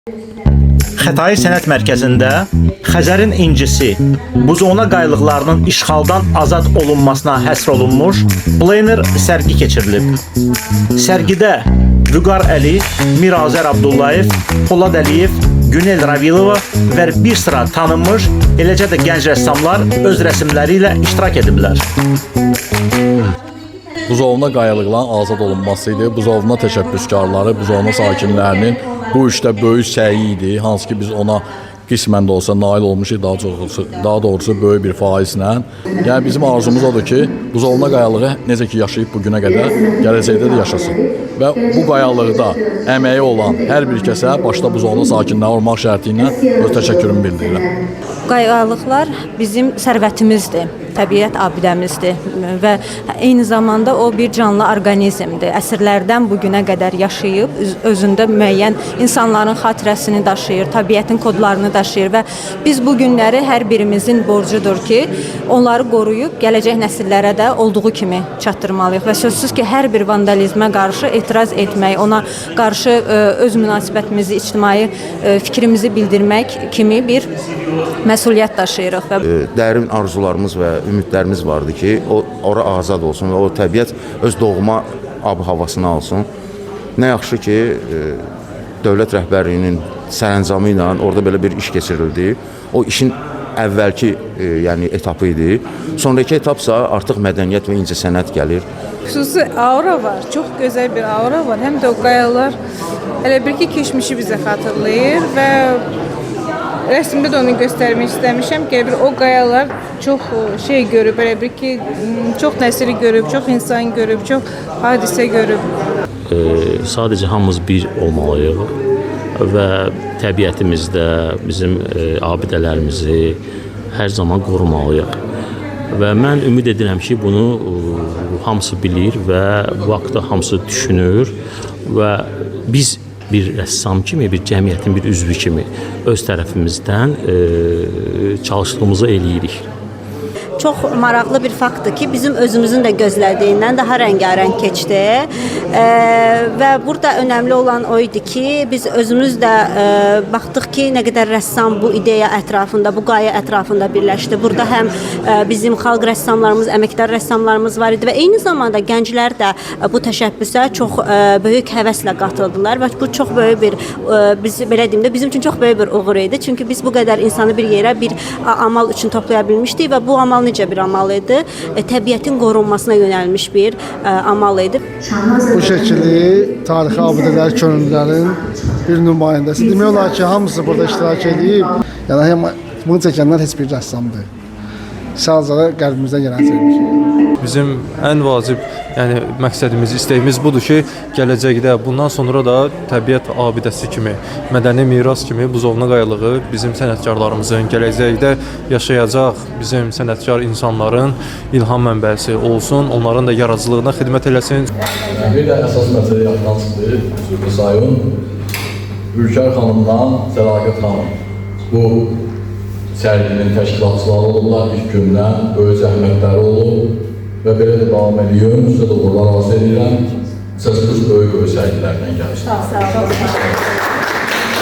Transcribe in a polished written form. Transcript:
Xətai Sənət Mərkəzində Xəzərin incisi, buzovna qayalıqlarının işğaldan azad olunmasına həsr olunmuş plener sərgi keçirilib. Sərgidə Vüqar Əli, Mirazər Abdullayev, Polad Əliyev, Günel Ravilova və bir sıra tanınmış, eləcə də gənc rəssamlar öz rəsmləri ilə iştirak ediblər. Buzovna qayalıqların azad olunması idi. Buzovna təşəbbüskarları, buzovna sakinlərinin bu işdə böyük səyi idi. Hansı ki biz ona qismən də olsa nail olmuşuq, daha doğrusu böyük bir faizlə. Yəni bizim arzumuz odur ki, buzovna qayalığı necə ki yaşayıb bu günə qədər, gələcəkdə də yaşasın. Və bu qayalıqda əməyi olan hər bir kəsə, başda buzovna sakinləri olmaq şərti ilə öz təşəkkürümü bildirirəm. Qayalıqlar bizim sərvətimizdir, təbiət abidəmizdir və eyni zamanda o bir canlı orqanizmdir. Əsrlərdən bu günə qədər yaşayıb, özündə müəyyən insanların xatirəsini daşıyır, təbiətin kodlarını daşıyır və biz bu günləri hər birimizin borcudur ki, onları qoruyub gələcək nəsillərə də olduğu kimi çatdırmalıyıq və sözsüz ki, hər bir vandalizmə qarşı etiraz etmək, ona qarşı öz münasibətimizi, ictimai fikrimizi bildirmək kimi bir məsuliyyət daşıyırıq. Dərin arzularımız və ümidlərimiz vardı ki, ora azad olsun və o təbiət öz doğma ab-havasını alsın. Nə yaxşı ki, dövlət rəhbərliyinin sərəncamı ilə orada belə bir iş keçirildi. O işin əvvəlki etapı idi. Sonraki etapsa artıq mədəniyyət və incəsənət gəlir. Xüsusi aura var, çox gözəl bir aura var. Həm də o qayalar elə bir ki, keçmişi bizə xatırlayır və rəsmdə də onu göstərmək istəmişəm ki, o qayalar çox şey görüb, elə bir ki, çox nəsil görüb, çox insan görüb, çox hadisə görüb. Sadəcə hamımız bir olmalıyıq və təbiətimizdə bizim abidələrimizi hər zaman qorumalıyıq. Və mən ümid edirəm ki, bunu hamısı bilir və bu haqda hamısı düşünür və biz bir rəssam kimi, bir cəmiyyətin bir üzvü kimi öz tərəfimizdən çalışdığımızı eləyirik. Çox maraqlı bir faktdır ki, bizim özümüzün də gözlədiyindən daha rəngarəng keçdi və burada önəmli olan o idi ki, biz özümüz də baxdıq ki, nə qədər rəssam bu ideya ətrafında, bu qayə ətrafında birləşdi. Burada həm bizim xalq rəssamlarımız, əməkdar rəssamlarımız var idi və eyni zamanda gənclər də bu təşəbbüsə çox böyük həvəslə qatıldılar və bu çox böyük bir, belə deyim də, bizim üçün çox böyük bir uğur idi. Çünki biz bu qədər insanı bir yerə, bir amal üçün toplaya bilmişdik və bu amal necə bir amal idi? Təbiətin qorunmasına yönəlmiş bir amal idi. Bu şəkili tarixi abidələr, könüllülərin bir nümayəndəsi. Demək olar ki, hamısı burada iştirak edib. Yəni, bunu çəkənlər heç bir rəssamdır. Sadəcə qəlbimizdən gələn sevmişik. Bizim ən vacib məqsədimiz, istəyimiz budur ki, gələcəkdə bundan sonra da təbiət abidəsi kimi, mədəni miras kimi buzovna qayalığı bizim sənətkarlarımızın gələcəkdə yaşayacaq bizim sənətkar insanların ilham mənbəsi olsun, onların da yaradıcılığına xidmət eləsin. Bir də əsas məsələ yaddan çıxdı, Zülfü Sayın, Ülkər xanımdan Səlaqət xanım. Bu sərginin təşkilatçıları olurlar, ilk gündən böyük zəhmətləri olub və belə də davam ediyorum. Sizə də uğurlar arzu edirəm. Səs böyük sərgilərdən gəlir. Sağ olun.